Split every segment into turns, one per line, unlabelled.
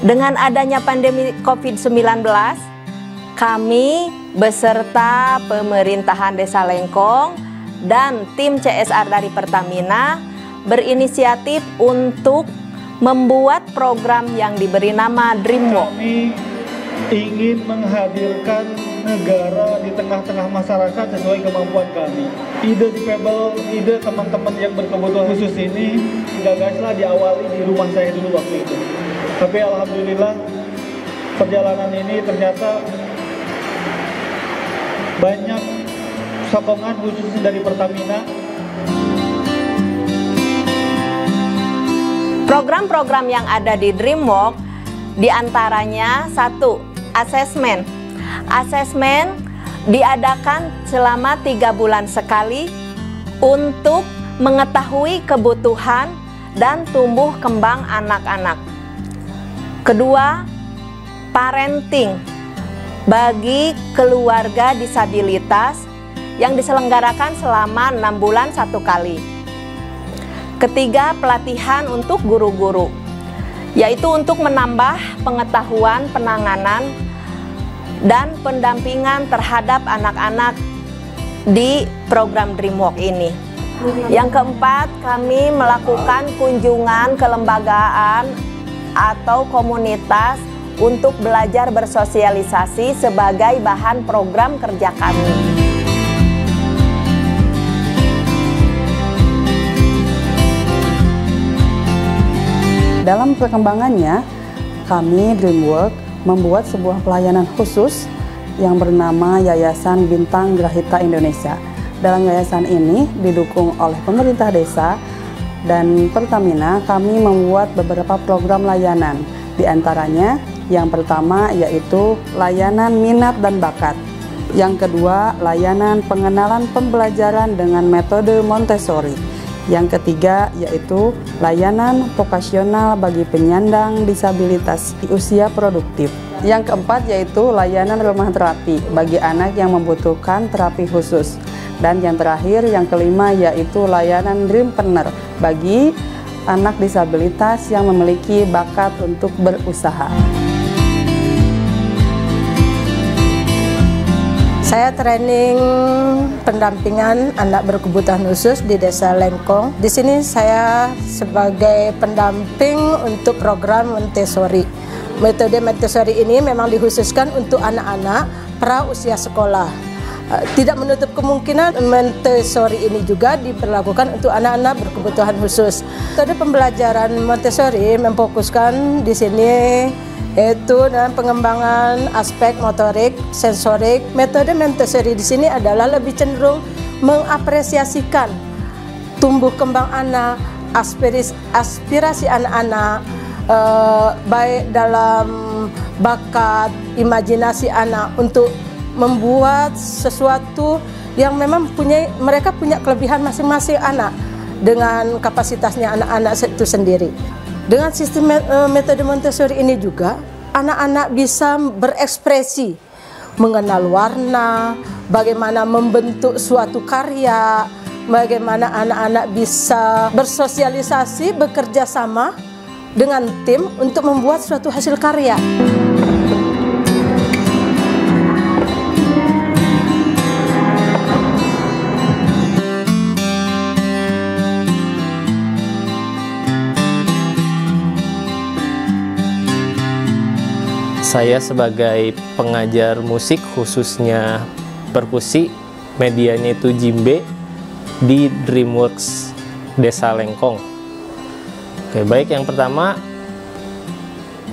Dengan adanya pandemi COVID-19, kami beserta pemerintahan Desa Lengkong dan tim CSR dari Pertamina berinisiatif untuk membuat program yang diberi nama DreamWalk.
Kami ingin menghadirkan negara di tengah-tengah masyarakat sesuai kemampuan kami. Ide difabel, ide teman-teman yang berkebutuhan khusus ini gagaslah diawali di rumah saya dulu waktu itu. Tapi alhamdulillah perjalanan ini ternyata banyak sokongan khususnya dari Pertamina.
Program-program yang ada di DreamWalk diantaranya satu, asesmen. Asesmen diadakan selama 3 bulan sekali untuk mengetahui kebutuhan dan tumbuh kembang anak-anak. Kedua, parenting bagi keluarga disabilitas yang diselenggarakan selama 6 bulan 1 kali. Ketiga, pelatihan untuk guru-guru, yaitu untuk menambah pengetahuan penanganan dan pendampingan terhadap anak-anak di program DreamWalk ini. Yang keempat, kami melakukan kunjungan kelembagaan atau komunitas untuk belajar bersosialisasi sebagai bahan program kerja kami.
Dalam perkembangannya, kami DreamWalk membuat sebuah pelayanan khusus yang bernama Yayasan Bintang Grahita Indonesia. Dalam yayasan ini didukung oleh pemerintah desa dan Pertamina, kami membuat beberapa program layanan. Di antaranya, yang pertama yaitu layanan minat dan bakat. Yang kedua, layanan pengenalan pembelajaran dengan metode Montessori. Yang ketiga yaitu layanan vokasional bagi penyandang disabilitas di usia produktif. Yang keempat yaitu layanan rumah terapi bagi anak yang membutuhkan terapi khusus. Dan yang terakhir, yang kelima yaitu layanan Dreampreneur bagi anak disabilitas yang memiliki bakat untuk berusaha.
Saya training pendampingan anak berkebutuhan khusus di Desa Lengkong. Di sini saya sebagai pendamping untuk program Montessori. Metode Montessori ini memang dikhususkan untuk anak-anak pra usia sekolah. Tidak menutup kemungkinan Montessori ini juga diberlakukan untuk anak-anak berkebutuhan khusus. Metode pembelajaran Montessori memfokuskan di sini yaitu dengan pengembangan aspek motorik, sensorik. Metode Montessori di sini adalah lebih cenderung mengapresiasikan tumbuh kembang anak, aspirasi anak-anak, baik dalam bakat, imajinasi anak untuk membuat sesuatu yang memang mereka punya kelebihan masing-masing anak dengan kapasitasnya anak-anak itu sendiri. Dengan sistem metode Montessori ini juga, anak-anak bisa berekspresi, mengenal warna, bagaimana membentuk suatu karya, bagaimana anak-anak bisa bersosialisasi, bekerja sama dengan tim untuk membuat suatu hasil karya.
Saya sebagai pengajar musik khususnya perkusi, medianya itu djembe di DreamWorks Desa Lengkong. Oke, baik, yang pertama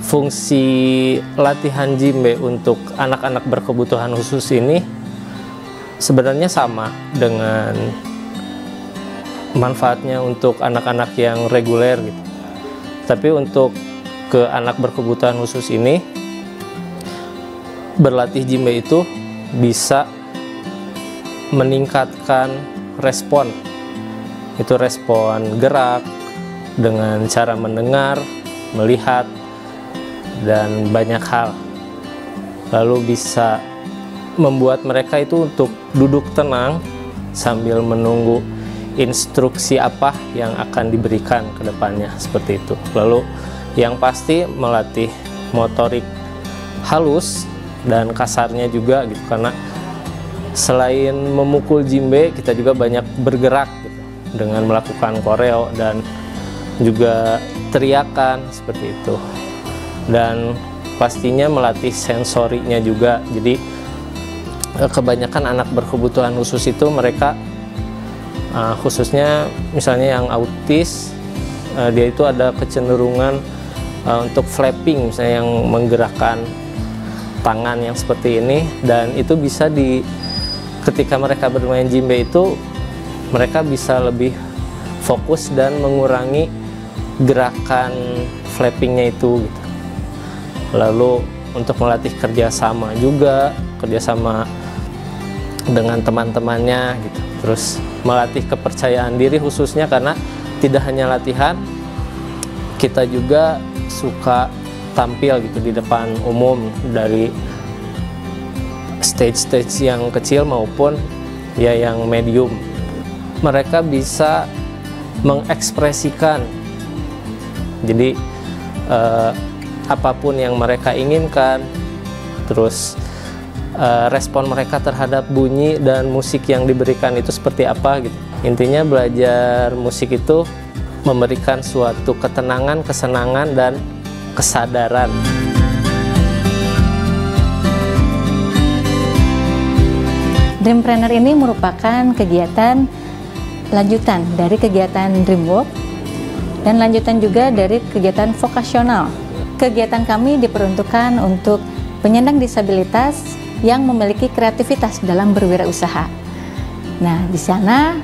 fungsi latihan djembe untuk anak-anak berkebutuhan khusus ini sebenarnya sama dengan manfaatnya untuk anak-anak yang reguler gitu. Tapi untuk ke anak berkebutuhan khusus ini, berlatih djembe itu bisa meningkatkan respon. Itu respon gerak dengan cara mendengar, melihat, dan banyak hal. Lalu bisa membuat mereka itu untuk duduk tenang sambil menunggu instruksi apa yang akan diberikan ke depannya, seperti itu. Lalu Yang pasti melatih motorik halus dan kasarnya juga gitu, karena selain memukul jimbe kita juga banyak bergerak gitu, dengan melakukan koreo dan juga teriakan seperti itu. Dan pastinya melatih sensorinya juga. Jadi kebanyakan anak berkebutuhan khusus itu mereka khususnya misalnya yang autis, dia itu ada kecenderungan untuk flapping, misalnya yang menggerakkan tangan yang seperti ini, dan itu bisa ketika mereka bermain jimbe itu mereka bisa lebih fokus dan mengurangi gerakan flappingnya itu gitu. Lalu untuk melatih kerjasama juga, kerjasama dengan teman-temannya gitu. Terus melatih kepercayaan diri khususnya karena tidak hanya latihan, kita juga suka tampil gitu di depan umum, dari stage-stage yang kecil maupun ya yang medium. Mereka bisa mengekspresikan, jadi apapun yang mereka inginkan, terus respon mereka terhadap bunyi dan musik yang diberikan itu seperti apa gitu. Intinya belajar musik itu memberikan suatu ketenangan, kesenangan, dan kesadaran.
Dreampreneur ini merupakan kegiatan lanjutan dari kegiatan Dreamwork dan lanjutan juga dari kegiatan vokasional. Kegiatan kami diperuntukkan untuk penyandang disabilitas yang memiliki kreativitas dalam berwirausaha. Nah, di sana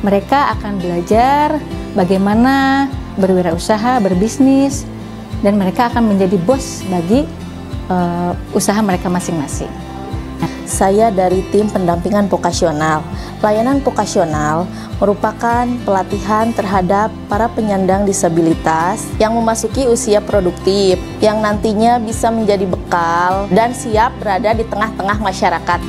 mereka akan belajar bagaimana berwirausaha, berbisnis, dan mereka akan menjadi bos bagi usaha mereka masing-masing.
Saya dari tim pendampingan vokasional. Pelayanan vokasional merupakan pelatihan terhadap para penyandang disabilitas yang memasuki usia produktif, yang nantinya bisa menjadi bekal dan siap berada di tengah-tengah masyarakat.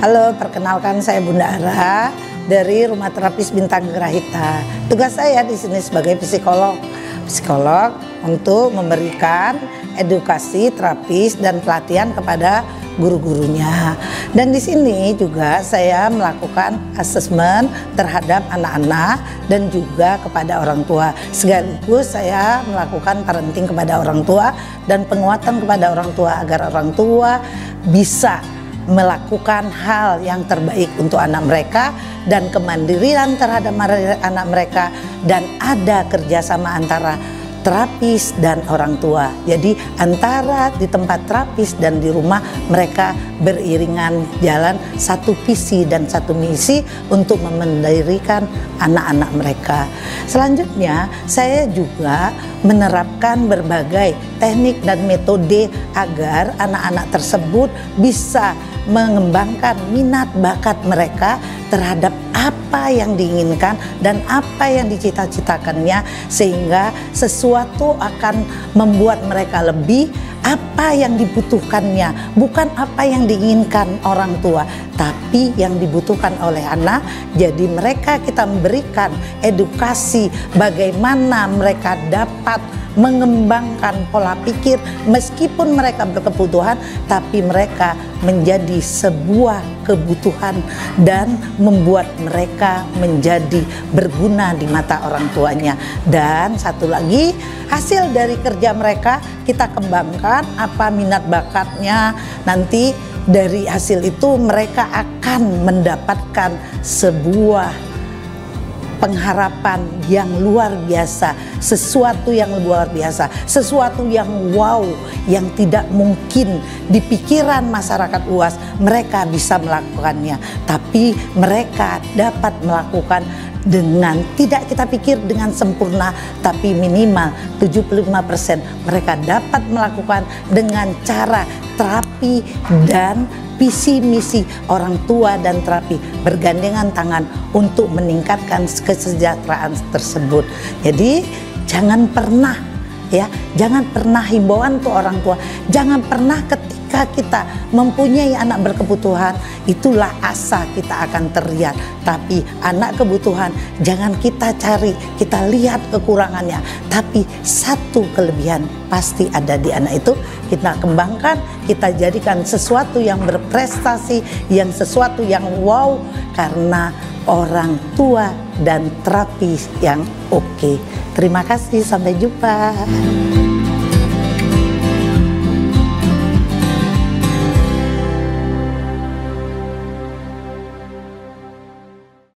Halo, perkenalkan saya Bunda Ara dari Rumah Terapis Bintang Grahita. Tugas saya di sini sebagai psikolog untuk memberikan edukasi terapis dan pelatihan kepada guru-gurunya. Dan di sini juga saya melakukan asesmen terhadap anak-anak dan juga kepada orang tua. Sekaligus saya melakukan parenting kepada orang tua dan penguatan kepada orang tua agar orang tua bisa melakukan hal yang terbaik untuk anak mereka dan kemandirian terhadap anak mereka, dan ada kerjasama antara terapis dan orang tua. Jadi antara di tempat terapis dan di rumah mereka beriringan jalan, satu visi dan satu misi untuk memendirikan anak-anak mereka. Selanjutnya saya juga menerapkan berbagai teknik dan metode agar anak-anak tersebut bisa mengembangkan minat bakat mereka terhadap apa yang diinginkan dan apa yang dicita-citakannya, sehingga sesuatu akan membuat mereka lebih apa yang dibutuhkannya, bukan apa yang diinginkan orang tua, tapi yang dibutuhkan oleh anak. Jadi mereka kita memberikan edukasi bagaimana mereka dapat mengembangkan pola pikir meskipun mereka berkebutuhan, tapi mereka menjadi sebuah kebutuhan dan membuat mereka menjadi berguna di mata orang tuanya. Dan satu lagi, hasil dari kerja mereka kita kembangkan apa minat bakatnya, nanti dari hasil itu mereka akan mendapatkan sebuah pengharapan yang luar biasa, sesuatu yang luar biasa, sesuatu yang wow, yang tidak mungkin di pikiran masyarakat luas mereka bisa melakukannya, tapi mereka dapat melakukan dengan tidak kita pikir dengan sempurna, tapi minimal 75% mereka dapat melakukan dengan cara terapi dan visi misi orang tua dan terapi bergandengan tangan untuk meningkatkan kesejahteraan tersebut. Jadi jangan pernah jangan pernah himbauan untuk orang tua, jangan pernah ketika kita mempunyai anak berkebutuhan itulah asa kita akan teriak, tapi anak kebutuhan jangan kita cari, kita lihat kekurangannya, tapi satu kelebihan pasti ada di anak itu, kita kembangkan, kita jadikan sesuatu yang berprestasi, yang sesuatu yang wow, karena orang tua dan terapi yang oke. Terima kasih, sampai jumpa.